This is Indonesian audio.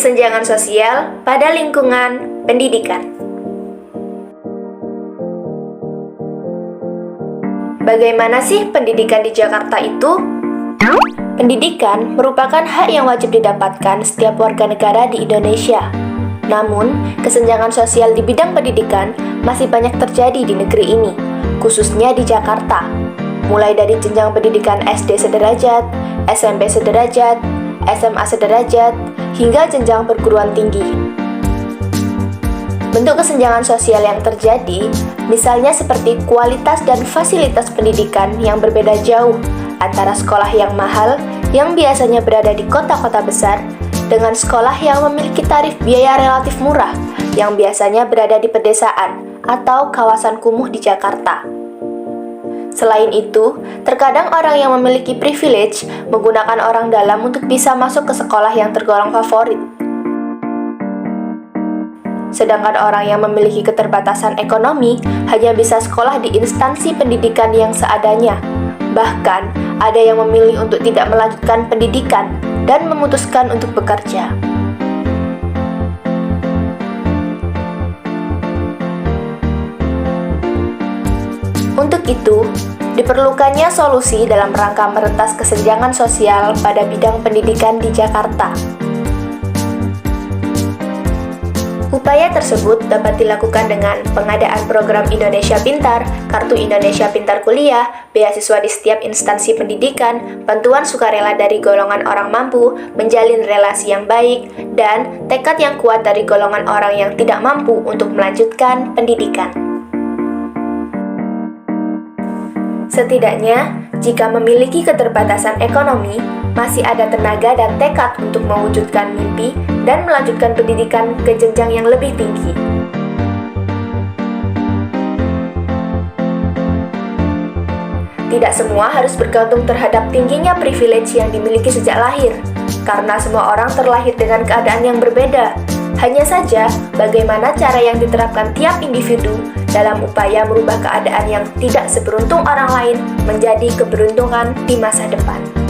kesenjangan sosial pada lingkungan pendidikan. Bagaimana sih pendidikan di Jakarta itu? Pendidikan merupakan hak yang wajib didapatkan setiap warga negara di Indonesia. Namun, kesenjangan sosial di bidang pendidikan masih banyak terjadi di negeri ini, khususnya di Jakarta. Mulai dari jenjang pendidikan SD sederajat, SMP sederajat, SMA sederajat, hingga jenjang perguruan tinggi. Bentuk kesenjangan sosial yang terjadi, misalnya seperti kualitas dan fasilitas pendidikan yang berbeda jauh antara sekolah yang mahal, yang biasanya berada di kota-kota besar, dengan sekolah yang memiliki tarif biaya relatif murah, yang biasanya berada di pedesaan atau kawasan kumuh di Jakarta. Selain itu, terkadang orang yang memiliki privilege menggunakan orang dalam untuk bisa masuk ke sekolah yang tergolong favorit. Sedangkan orang yang memiliki keterbatasan ekonomi hanya bisa sekolah di instansi pendidikan yang seadanya. Bahkan, ada yang memilih untuk tidak melanjutkan pendidikan dan memutuskan untuk bekerja. Untuk itu, diperlukannya solusi dalam rangka meretas kesenjangan sosial pada bidang pendidikan di Jakarta. Upaya tersebut dapat dilakukan dengan pengadaan program Indonesia Pintar, Kartu Indonesia Pintar Kuliah, beasiswa di setiap instansi pendidikan, bantuan sukarela dari golongan orang mampu, menjalin relasi yang baik, dan tekad yang kuat dari golongan orang yang tidak mampu untuk melanjutkan pendidikan. Setidaknya, jika memiliki keterbatasan ekonomi, masih ada tenaga dan tekad untuk mewujudkan mimpi dan melanjutkan pendidikan ke jenjang yang lebih tinggi. Tidak semua harus bergantung terhadap tingginya privilege yang dimiliki sejak lahir, karena semua orang terlahir dengan keadaan yang berbeda. Hanya saja, bagaimana cara yang diterapkan tiap individu dalam upaya merubah keadaan yang tidak seberuntung orang lain menjadi keberuntungan di masa depan.